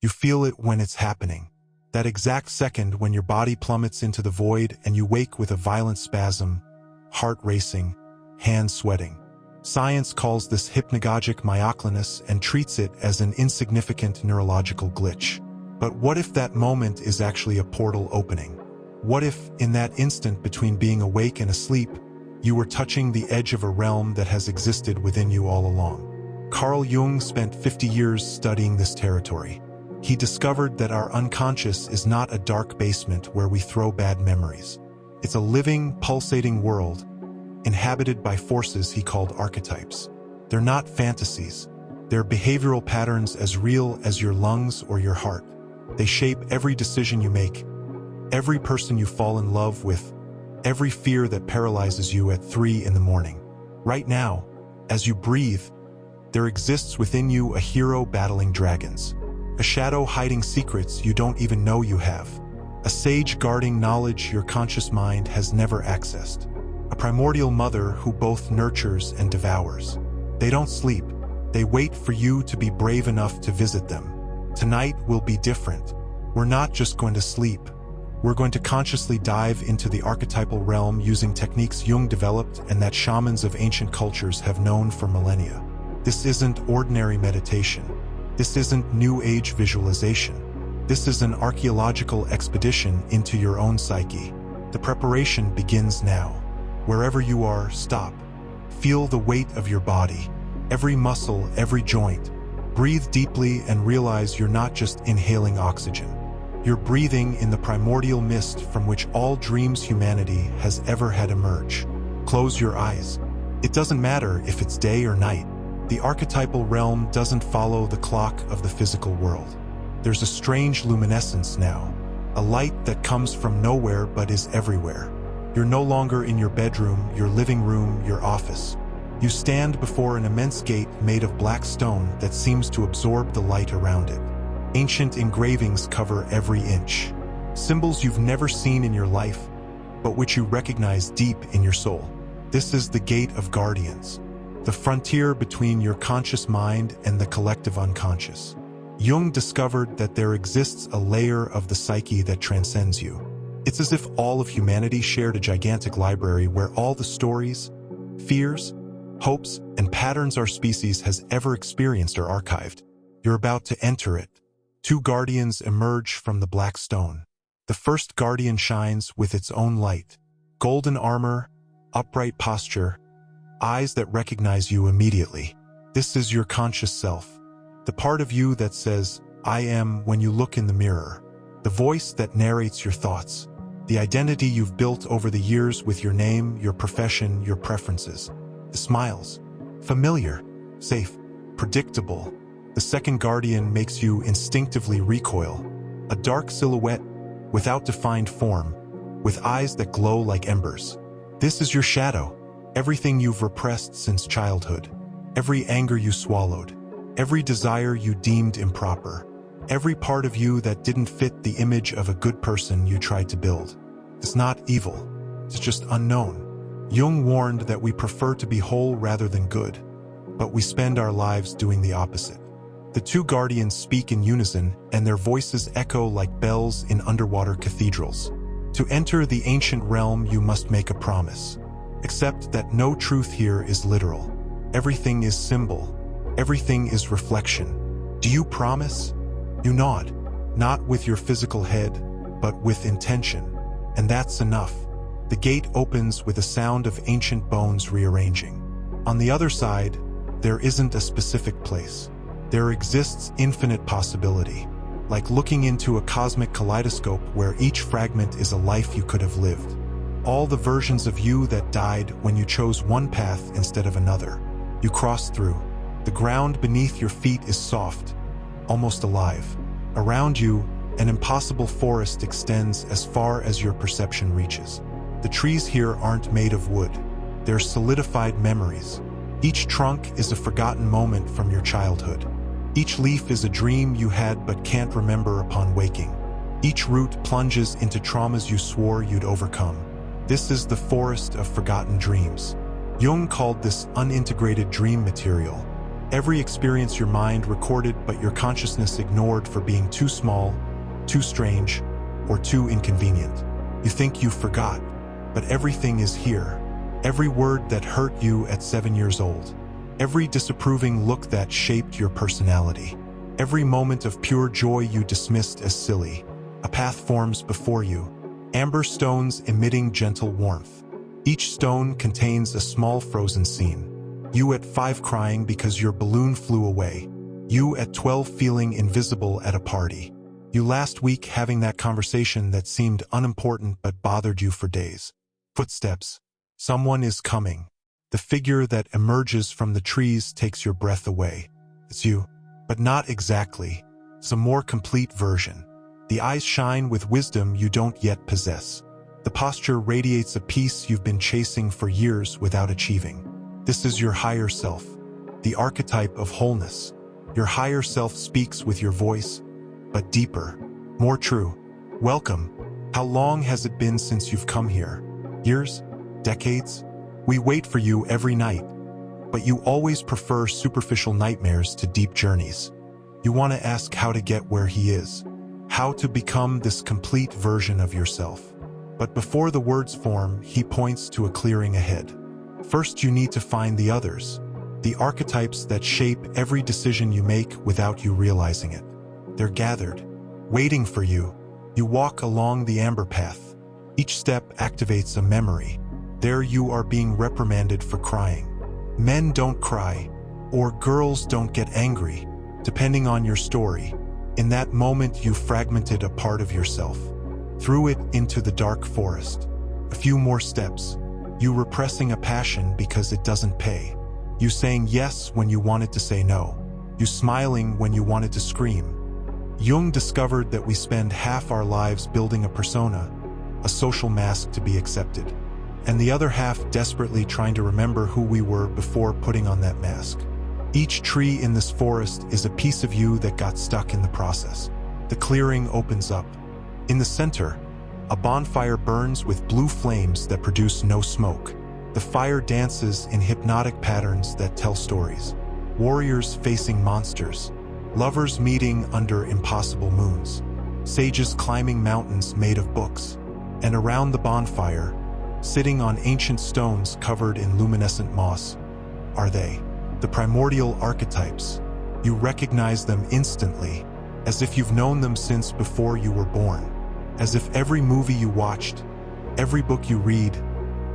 You feel it when it's happening. That exact second when your body plummets into the void and you wake with a violent spasm, heart racing, hands sweating. Science calls this hypnagogic myoclonus and treats it as an insignificant neurological glitch. But what if that moment is actually a portal opening? What if, in that instant between being awake and asleep, you were touching the edge of a realm that has existed within you all along? Carl Jung spent 50 years studying this territory. He discovered that our unconscious is not a dark basement where we throw bad memories. It's a living, pulsating world, inhabited by forces he called archetypes. They're not fantasies. They're behavioral patterns as real as your lungs or your heart. They shape every decision you make, every person you fall in love with, every fear that paralyzes you at 3 in the morning. Right now, as you breathe, there exists within you a hero battling dragons, a shadow hiding secrets you don't even know you have, a sage guarding knowledge your conscious mind has never accessed, a primordial mother who both nurtures and devours. They don't sleep. They wait for you to be brave enough to visit them. Tonight will be different. We're not just going to sleep. We're going to consciously dive into the archetypal realm using techniques Jung developed and that shamans of ancient cultures have known for millennia. This isn't ordinary meditation. This isn't New Age visualization. This is an archaeological expedition into your own psyche. The preparation begins now. Wherever you are, stop. Feel the weight of your body, every muscle, every joint. Breathe deeply and realize you're not just inhaling oxygen. You're breathing in the primordial mist from which all dreams humanity has ever had emerge. Close your eyes. It doesn't matter if it's day or night. The archetypal realm doesn't follow the clock of the physical world. There's a strange luminescence now, a light that comes from nowhere but is everywhere. You're no longer in your bedroom, your living room, your office. You stand before an immense gate made of black stone that seems to absorb the light around it. Ancient engravings cover every inch. Symbols you've never seen in your life, but which you recognize deep in your soul. This is the Gate of Guardians, the frontier between your conscious mind and the collective unconscious. Jung discovered that there exists a layer of the psyche that transcends you. It's as if all of humanity shared a gigantic library where all the stories, fears, hopes, and patterns our species has ever experienced are archived. You're about to enter it. 2 guardians emerge from the black stone. The first guardian shines with its own light. Golden armor, upright posture, eyes that recognize you immediately. This is your conscious self. The part of you that says, I am, when you look in the mirror. The voice that narrates your thoughts. The identity you've built over the years with your name, your profession, your preferences. The smiles. Familiar, safe, predictable. The second guardian makes you instinctively recoil. A dark silhouette, without defined form, with eyes that glow like embers. This is your shadow. Everything you've repressed since childhood. Every anger you swallowed. Every desire you deemed improper. Every part of you that didn't fit the image of a good person you tried to build. It's not evil. It's just unknown. Jung warned that we prefer to be whole rather than good, but we spend our lives doing the opposite. The 2 guardians speak in unison, and their voices echo like bells in underwater cathedrals. To enter the ancient realm, you must make a promise. Accept that no truth here is literal. Everything is symbol. Everything is reflection. Do you promise? You nod, not with your physical head, but with intention. And that's enough. The gate opens with a sound of ancient bones rearranging. On the other side, there isn't a specific place. There exists infinite possibility, like looking into a cosmic kaleidoscope where each fragment is a life you could have lived. All the versions of you that died when you chose one path instead of another. You cross through. The ground beneath your feet is soft, almost alive. Around you, an impossible forest extends as far as your perception reaches. The trees here aren't made of wood. They're solidified memories. Each trunk is a forgotten moment from your childhood. Each leaf is a dream you had but can't remember upon waking. Each root plunges into traumas you swore you'd overcome. This is the forest of forgotten dreams. Jung called this unintegrated dream material, Every experience your mind recorded but your consciousness ignored for being too small, too strange, or too inconvenient. You think you forgot, but everything is here. Every word that hurt you at 7 years old. Every disapproving look that shaped your personality. Every moment of pure joy you dismissed as silly. A path forms before you, amber stones emitting gentle warmth. Each stone contains a small frozen scene. You at 5 crying because your balloon flew away. You at 12 feeling invisible at a party. You last week having that conversation that seemed unimportant but bothered you for days. Footsteps. Someone is coming. The figure that emerges from the trees takes your breath away. It's you, but not exactly. It's a more complete version. The eyes shine with wisdom you don't yet possess. The posture radiates a peace you've been chasing for years without achieving. This is your higher self, the archetype of wholeness. Your higher self speaks with your voice, but deeper, more true. Welcome. How long has it been since you've come here? Years? Decades? We wait for you every night, but you always prefer superficial nightmares to deep journeys. You want to ask how to get where he is, how to become this complete version of yourself. But before the words form, he points to a clearing ahead. First, you need to find the others, the archetypes that shape every decision you make without you realizing it. They're gathered, waiting for you. You walk along the amber path. Each step activates a memory. There you are being reprimanded for crying. Men don't cry, or girls don't get angry, depending on your story. In that moment, you fragmented a part of yourself, threw it into the dark forest. A few more steps. You repressing a passion because it doesn't pay. You saying yes when you wanted to say no. You smiling when you wanted to scream. Jung discovered that we spend half our lives building a persona, a social mask to be accepted, and the other half desperately trying to remember who we were before putting on that mask. Each tree in this forest is a piece of you that got stuck in the process. The clearing opens up. In the center, a bonfire burns with blue flames that produce no smoke. The fire dances in hypnotic patterns that tell stories. Warriors facing monsters. Lovers meeting under impossible moons. Sages climbing mountains made of books. And around the bonfire, sitting on ancient stones covered in luminescent moss, are they, the primordial archetypes. You recognize them instantly, as if you've known them since before you were born. As if every movie you watched, every book you read,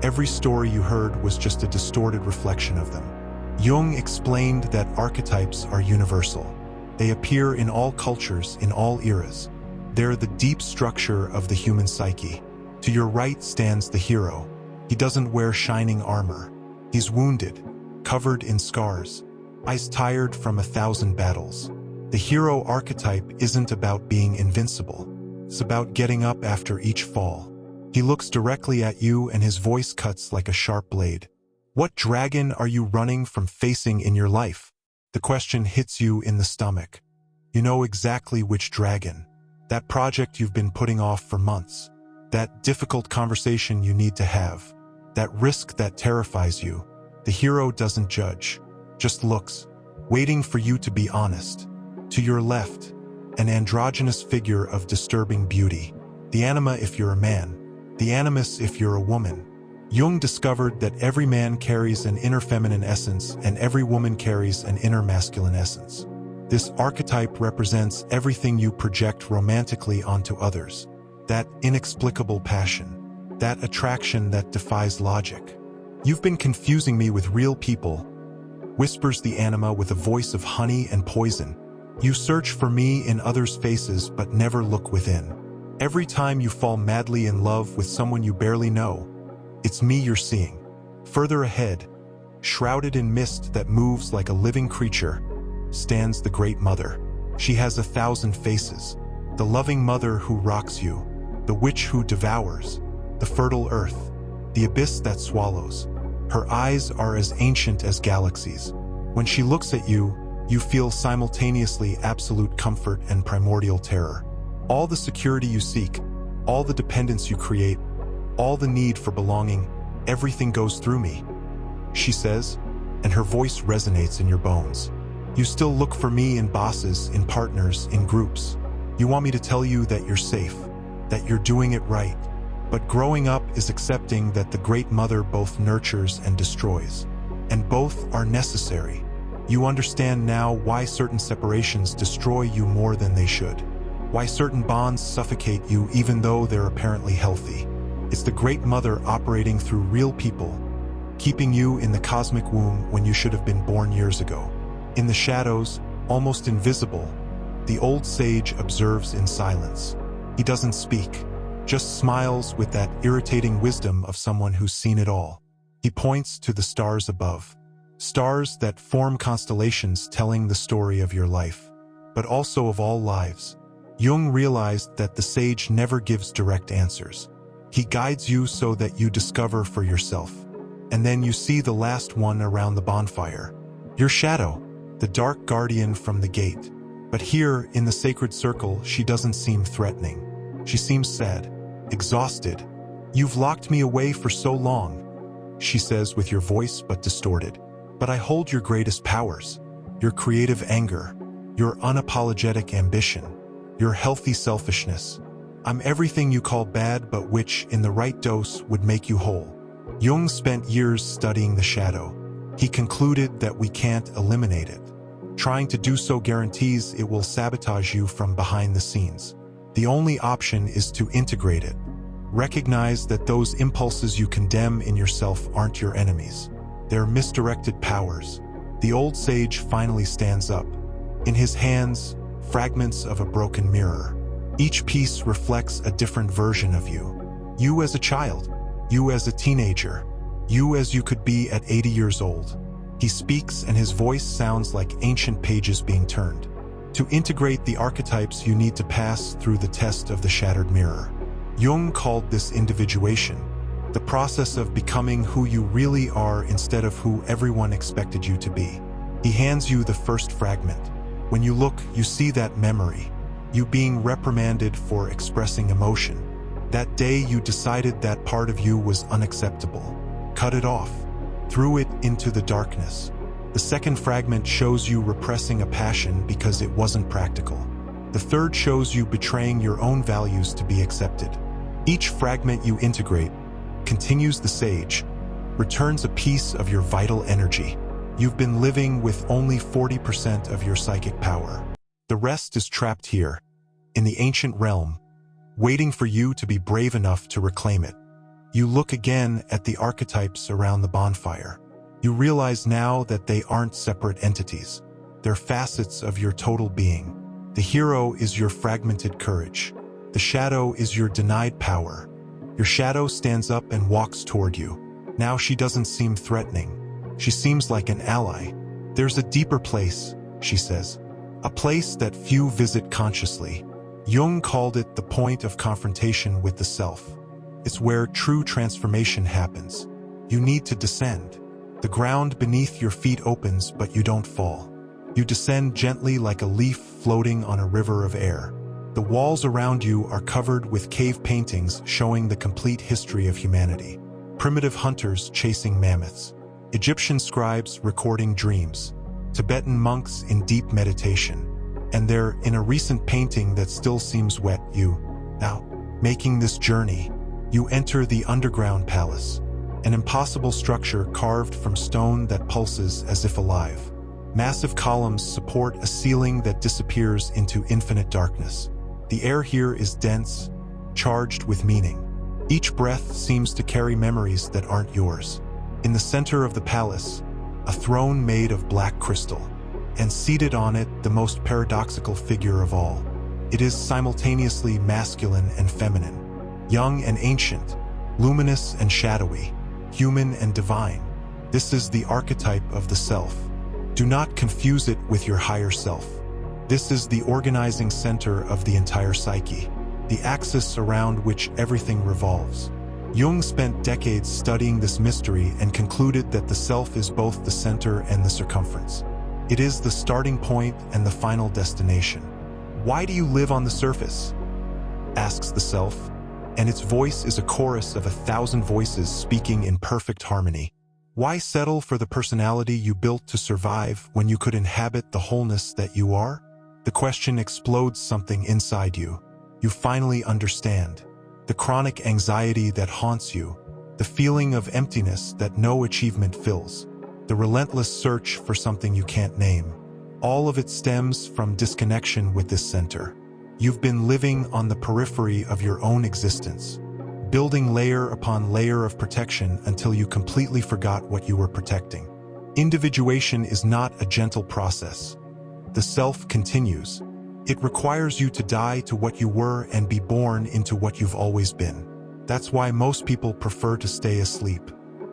every story you heard was just a distorted reflection of them. Jung explained that archetypes are universal. They appear in all cultures, in all eras. They're the deep structure of the human psyche. To your right stands the hero. He doesn't wear shining armor. He's wounded, covered in scars, eyes tired from 1,000 battles. The hero archetype isn't about being invincible. It's about getting up after each fall. He looks directly at you and his voice cuts like a sharp blade. What dragon are you running from facing in your life? The question hits you in the stomach. You know exactly which dragon. That project you've been putting off for months. That difficult conversation you need to have. That risk that terrifies you. The hero doesn't judge, just looks, waiting for you to be honest. To your left, an androgynous figure of disturbing beauty. The anima if you're a man, the animus if you're a woman. Jung discovered that every man carries an inner feminine essence and every woman carries an inner masculine essence. This archetype represents everything you project romantically onto others. That inexplicable passion, that attraction that defies logic. You've been confusing me with real people, whispers the anima with a voice of honey and poison. You search for me in others' faces but never look within. Every time you fall madly in love with someone you barely know, it's me you're seeing. Further ahead, shrouded in mist that moves like a living creature, stands the Great Mother. She has 1,000 faces. The loving mother who rocks you, the witch who devours, the fertile earth, the abyss that swallows. Her eyes are as ancient as galaxies. When she looks at you, you feel simultaneously absolute comfort and primordial terror. All the security you seek, all the dependence you create, all the need for belonging, everything goes through me, she says, and her voice resonates in your bones. You still look for me in bosses, in partners, in groups. You want me to tell you that you're safe, that you're doing it right. But growing up is accepting that the Great Mother both nurtures and destroys. And both are necessary. You understand now why certain separations destroy you more than they should. Why certain bonds suffocate you even though they're apparently healthy. It's the Great Mother operating through real people, keeping you in the cosmic womb when you should have been born years ago. In the shadows, almost invisible, the old sage observes in silence. He doesn't speak, just smiles with that irritating wisdom of someone who's seen it all. He points to the stars above, stars that form constellations telling the story of your life, but also of all lives. Jung realized that the sage never gives direct answers. He guides you so that you discover for yourself. And then you see the last one around the bonfire. Your shadow, the dark guardian from the gate. But here, in the sacred circle, she doesn't seem threatening. She seems sad, exhausted. You've locked me away for so long, she says with your voice but distorted. But I hold your greatest powers, your creative anger, your unapologetic ambition, your healthy selfishness. I'm everything you call bad but which, in the right dose, would make you whole. Jung spent years studying the shadow. He concluded that we can't eliminate it. Trying to do so guarantees it will sabotage you from behind the scenes. The only option is to integrate it. Recognize that those impulses you condemn in yourself aren't your enemies. They're misdirected powers. The old sage finally stands up. In his hands, fragments of a broken mirror. Each piece reflects a different version of you. You as a child, you as a teenager, you as you could be at 80 years old. He speaks and his voice sounds like ancient pages being turned. To integrate the archetypes, you need to pass through the test of the shattered mirror. Jung called this individuation, the process of becoming who you really are instead of who everyone expected you to be. He hands you the first fragment. When you look, you see that memory, you being reprimanded for expressing emotion. That day you decided that part of you was unacceptable. Cut it off. Threw it into the darkness. The second fragment shows you repressing a passion because it wasn't practical. The third shows you betraying your own values to be accepted. Each fragment you integrate continues the sage, returns a piece of your vital energy. You've been living with only 40% of your psychic power. The rest is trapped here, in the ancient realm, waiting for you to be brave enough to reclaim it. You look again at the archetypes around the bonfire. You realize now that they aren't separate entities. They're facets of your total being. The hero is your fragmented courage. The shadow is your denied power. Your shadow stands up and walks toward you. Now she doesn't seem threatening. She seems like an ally. There's a deeper place, she says. A place that few visit consciously. Jung called it the point of confrontation with the self. It's where true transformation happens. You need to descend. The ground beneath your feet opens, but you don't fall. You descend gently like a leaf floating on a river of air. The walls around you are covered with cave paintings showing the complete history of humanity. Primitive hunters chasing mammoths. Egyptian scribes recording dreams. Tibetan monks in deep meditation. And there, in a recent painting that still seems wet, now, making this journey, you enter the underground palace. An impossible structure carved from stone that pulses as if alive. Massive columns support a ceiling that disappears into infinite darkness. The air here is dense, charged with meaning. Each breath seems to carry memories that aren't yours. In the center of the palace, a throne made of black crystal, and seated on it, the most paradoxical figure of all. It is simultaneously masculine and feminine, young and ancient, luminous and shadowy, human and divine. This is the archetype of the self. Do not confuse it with your higher self. This is the organizing center of the entire psyche, the axis around which everything revolves. Jung spent decades studying this mystery and concluded that the self is both the center and the circumference. It is the starting point and the final destination. Why do you live on the surface? Asks the self, and its voice is a chorus of 1,000 voices speaking in perfect harmony. Why settle for the personality you built to survive when you could inhabit the wholeness that you are? The question explodes something inside you. You finally understand. The chronic anxiety that haunts you, the feeling of emptiness that no achievement fills, the relentless search for something you can't name. All of it stems from disconnection with this center. You've been living on the periphery of your own existence, building layer upon layer of protection until you completely forgot what you were protecting. Individuation is not a gentle process. The self continues. It requires you to die to what you were and be born into what you've always been. That's why most people prefer to stay asleep.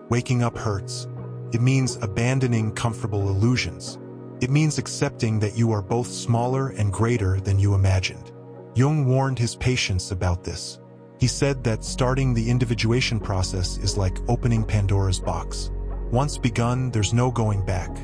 Waking up hurts. It means abandoning comfortable illusions. It means accepting that you are both smaller and greater than you imagined. Jung warned his patients about this. He said that starting the individuation process is like opening Pandora's box. Once begun, there's no going back.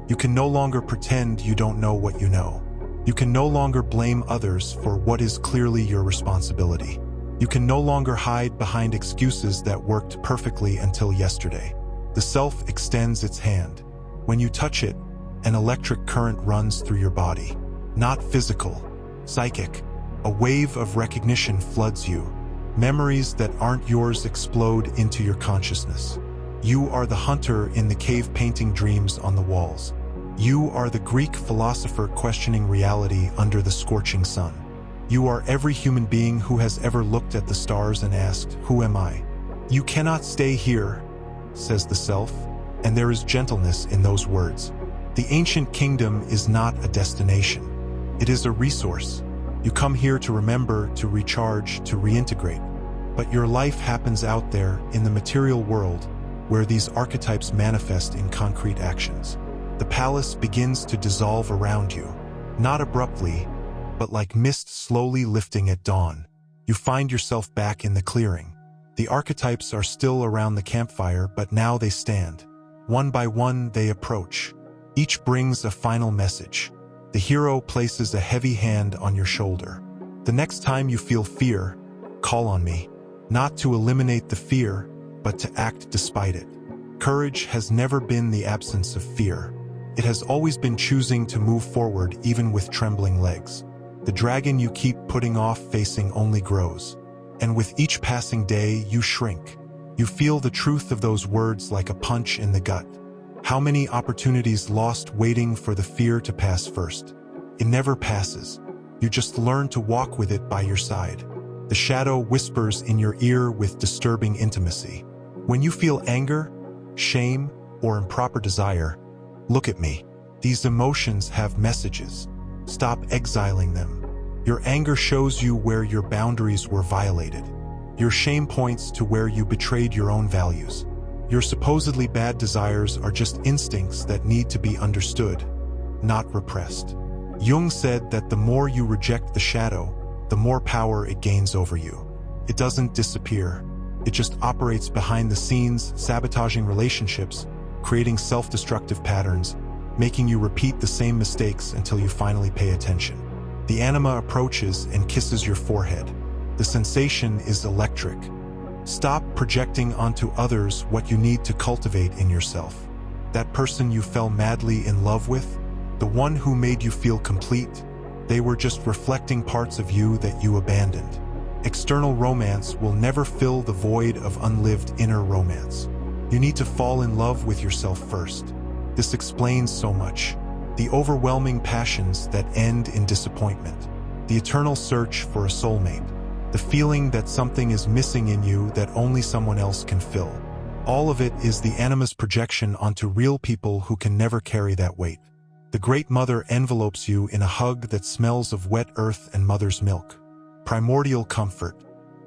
You can no longer pretend you don't know what you know. You can no longer blame others for what is clearly your responsibility. You can no longer hide behind excuses that worked perfectly until yesterday. The self extends its hand. When you touch it, an electric current runs through your body. Not physical, psychic. A wave of recognition floods you. Memories that aren't yours explode into your consciousness. You are the hunter in the cave painting dreams on the walls. You are the Greek philosopher questioning reality under the scorching sun. You are every human being who has ever looked at the stars and asked, "Who am I?" You cannot stay here, says the self, and there is gentleness in those words. The ancient kingdom is not a destination. It is a resource. You come here to remember, to recharge, to reintegrate. But your life happens out there in the material world, where these archetypes manifest in concrete actions. The palace begins to dissolve around you, not abruptly, but like mist slowly lifting at dawn. You find yourself back in the clearing. The archetypes are still around the campfire, but now they stand. One by one, they approach. Each brings a final message. The hero places a heavy hand on your shoulder. The next time you feel fear, call on me. Not to eliminate the fear, but to act despite it. Courage has never been the absence of fear. It has always been choosing to move forward even with trembling legs. The dragon you keep putting off facing only grows. And with each passing day, you shrink. You feel the truth of those words like a punch in the gut. How many opportunities lost waiting for the fear to pass first? It never passes. You just learn to walk with it by your side. The shadow whispers in your ear with disturbing intimacy. When you feel anger, shame, or improper desire, look at me. These emotions have messages. Stop exiling them. Your anger shows you where your boundaries were violated. Your shame points to where you betrayed your own values. Your supposedly bad desires are just instincts that need to be understood, not repressed. Jung said that the more you reject the shadow, the more power it gains over you. It doesn't disappear. It just operates behind the scenes, sabotaging relationships, creating self-destructive patterns, making you repeat the same mistakes until you finally pay attention. The anima approaches and kisses your forehead. The sensation is electric. Stop projecting onto others what you need to cultivate in yourself. That person you fell madly in love with, the one who made you feel complete, they were just reflecting parts of you that you abandoned. External romance will never fill the void of unlived inner romance. You need to fall in love with yourself first. This explains so much. The overwhelming passions that end in disappointment. The eternal search for a soulmate. The feeling that something is missing in you that only someone else can fill. All of it is the anima's projection onto real people who can never carry that weight. The Great Mother envelopes you in a hug that smells of wet earth and mother's milk. Primordial comfort.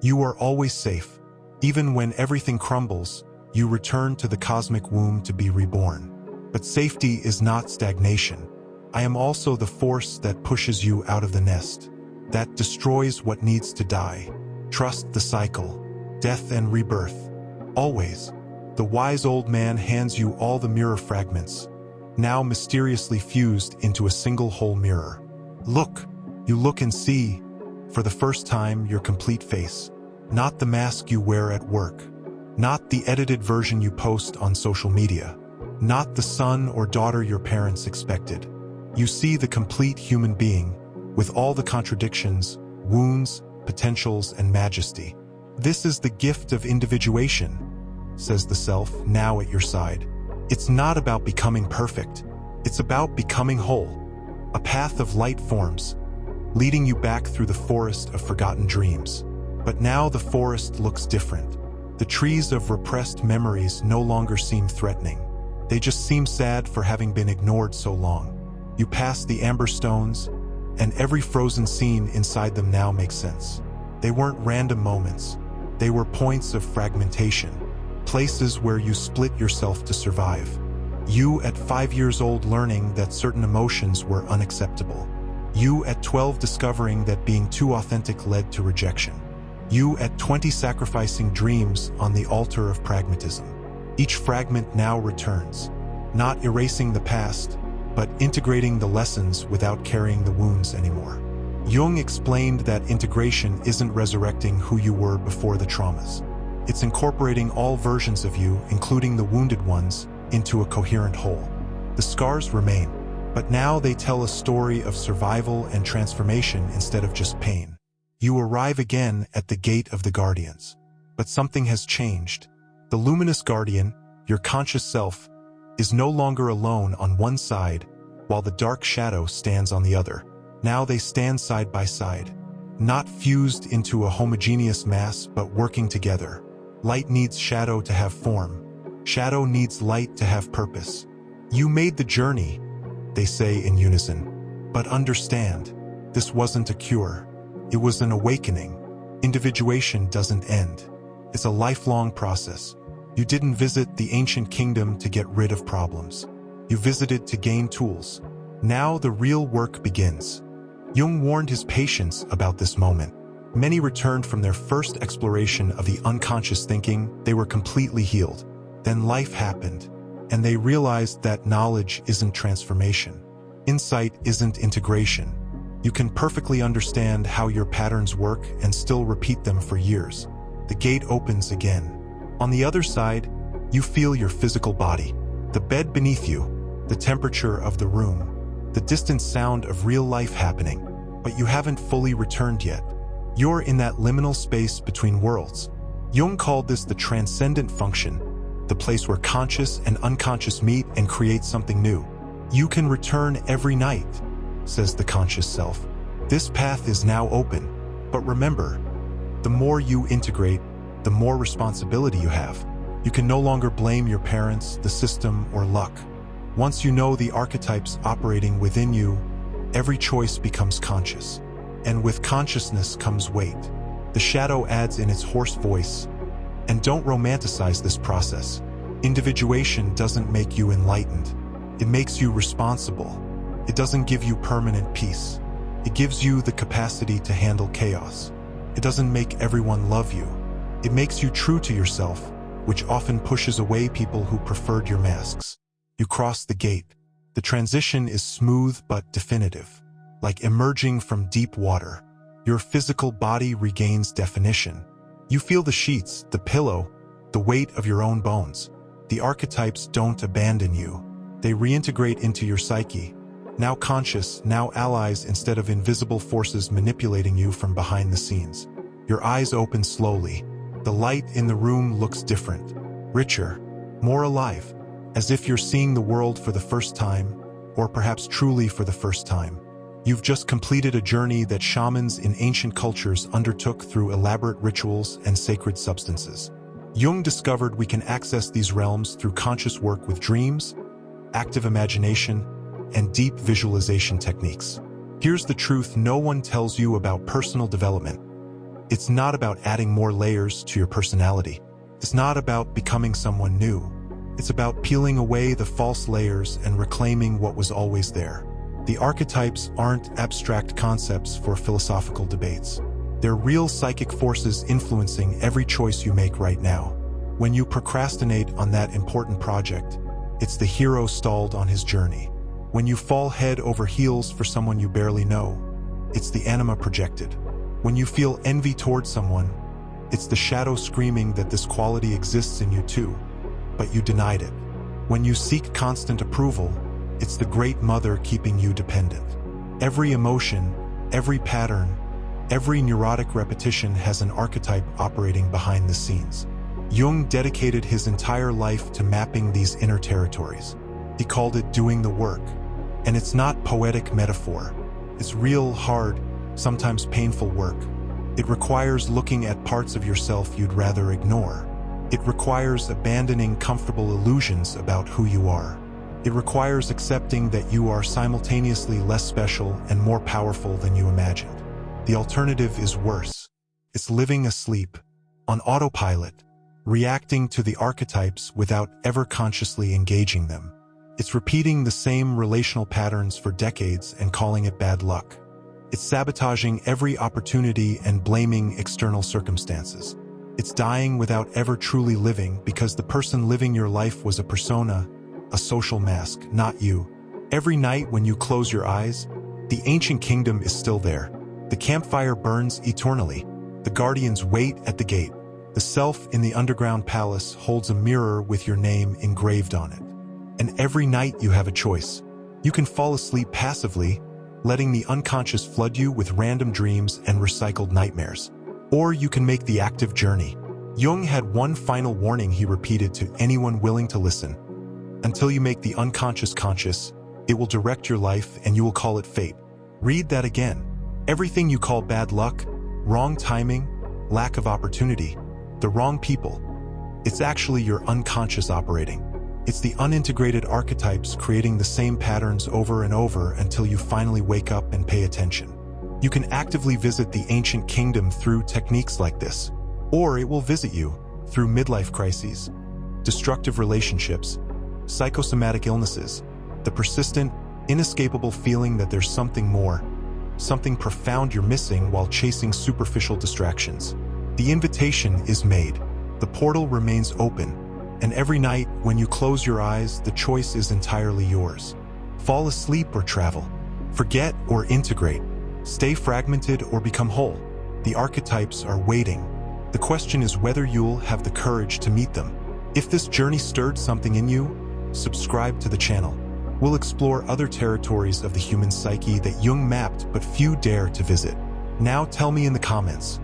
You are always safe. Even when everything crumbles, you return to the cosmic womb to be reborn. But safety is not stagnation. I am also the force that pushes you out of the nest, that destroys what needs to die. Trust the cycle, death and rebirth. Always. The wise old man hands you all the mirror fragments, now mysteriously fused into a single whole mirror. Look. You look and see, for the first time, your complete face. Not the mask you wear at work. Not the edited version you post on social media. Not the son or daughter your parents expected. You see the complete human being, with all the contradictions, wounds, potentials, and majesty. This is the gift of individuation, says the self, now at your side. It's not about becoming perfect. It's about becoming whole. A path of light forms, leading you back through the forest of forgotten dreams. But now the forest looks different. The trees of repressed memories no longer seem threatening. They just seem sad for having been ignored so long. You pass the amber stones, and every frozen scene inside them now makes sense. They weren't random moments. They were points of fragmentation, places where you split yourself to survive. You at 5 years old learning that certain emotions were unacceptable. You at 12 discovering that being too authentic led to rejection. You at 20 sacrificing dreams on the altar of pragmatism. Each fragment now returns, not erasing the past, but integrating the lessons without carrying the wounds anymore. Jung explained that integration isn't resurrecting who you were before the traumas. It's incorporating all versions of you, including the wounded ones, into a coherent whole. The scars remain, but now they tell a story of survival and transformation instead of just pain. You arrive again at the gate of the guardians. But something has changed. The luminous guardian, your conscious self, is no longer alone on one side, while the dark shadow stands on the other. Now they stand side by side, not fused into a homogeneous mass, but working together. Light needs shadow to have form. Shadow needs light to have purpose. You made the journey, they say in unison. But understand, this wasn't a cure. It was an awakening. Individuation doesn't end. It's a lifelong process. You didn't visit the ancient kingdom to get rid of problems. You visited to gain tools. Now the real work begins. Jung warned his patients about this moment. Many returned from their first exploration of the unconscious thinking. They were completely healed. Then life happened, and they realized that knowledge isn't transformation. Insight isn't integration. You can perfectly understand how your patterns work and still repeat them for years. The gate opens again. On the other side, you feel your physical body, the bed beneath you, the temperature of the room, the distant sound of real life happening, but you haven't fully returned yet. You're in that liminal space between worlds. Jung called this the transcendent function, the place where conscious and unconscious meet and create something new. You can return every night, says the conscious self. This path is now open, but remember, the more you integrate, the more responsibility you have. You can no longer blame your parents, the system, or luck. Once you know the archetypes operating within you, every choice becomes conscious. And with consciousness comes weight. The shadow adds in its hoarse voice. And don't romanticize this process. Individuation doesn't make you enlightened. It makes you responsible. It doesn't give you permanent peace. It gives you the capacity to handle chaos. It doesn't make everyone love you. It makes you true to yourself, which often pushes away people who preferred your masks. You cross the gate. The transition is smooth but definitive, like emerging from deep water. Your physical body regains definition. You feel the sheets, the pillow, the weight of your own bones. The archetypes don't abandon you. They reintegrate into your psyche. Now conscious, now allies instead of invisible forces manipulating you from behind the scenes. Your eyes open slowly. The light in the room looks different, richer, more alive, as if you're seeing the world for the first time, or perhaps truly for the first time. You've just completed a journey that shamans in ancient cultures undertook through elaborate rituals and sacred substances. Jung discovered we can access these realms through conscious work with dreams, active imagination, and deep visualization techniques. Here's the truth no one tells you about personal development. It's not about adding more layers to your personality. It's not about becoming someone new. It's about peeling away the false layers and reclaiming what was always there. The archetypes aren't abstract concepts for philosophical debates. They're real psychic forces influencing every choice you make right now. When you procrastinate on that important project, it's the hero stalled on his journey. When you fall head over heels for someone you barely know, it's the anima projected. When you feel envy towards someone, It's the shadow screaming that this quality exists in you too, but you denied it. When you seek constant approval, it's the great mother keeping you dependent. Every emotion, every pattern, every neurotic repetition has an archetype operating behind the scenes. Jung dedicated his entire life to mapping these inner territories. He called it doing the work. And it's not poetic metaphor. It's real, hard, sometimes painful work. It requires looking at parts of yourself you'd rather ignore. It requires abandoning comfortable illusions about who you are. It requires accepting that you are simultaneously less special and more powerful than you imagined. The alternative is worse. It's living asleep, on autopilot, reacting to the archetypes without ever consciously engaging them. It's repeating the same relational patterns for decades and calling it bad luck. It's sabotaging every opportunity and blaming external circumstances. It's dying without ever truly living because the person living your life was a persona, a social mask, not you. Every night when you close your eyes, the ancient kingdom is still there. The campfire burns eternally. The guardians wait at the gate. The self in the underground palace holds a mirror with your name engraved on it. And every night you have a choice. You can fall asleep passively, letting the unconscious flood you with random dreams and recycled nightmares. Or you can make the active journey. Jung had one final warning he repeated to anyone willing to listen. Until you make the unconscious conscious, it will direct your life and you will call it fate. Read that again. Everything you call bad luck, wrong timing, lack of opportunity, the wrong people, it's actually your unconscious operating. It's the unintegrated archetypes creating the same patterns over and over until you finally wake up and pay attention. You can actively visit the ancient kingdom through techniques like this, or it will visit you through midlife crises, destructive relationships, psychosomatic illnesses, the persistent, inescapable feeling that there's something more, something profound you're missing while chasing superficial distractions. The invitation is made. The portal remains open. And every night, when you close your eyes, the choice is entirely yours. Fall asleep or travel. Forget or integrate. Stay fragmented or become whole. The archetypes are waiting. The question is whether you'll have the courage to meet them. If this journey stirred something in you, subscribe to the channel. We'll explore other territories of the human psyche that Jung mapped but few dare to visit. Now tell me in the comments,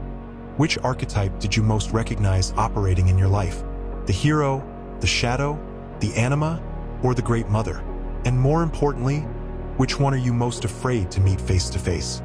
which archetype did you most recognize operating in your life? The hero, the shadow, the anima, or the great mother? And more importantly, which one are you most afraid to meet face to face?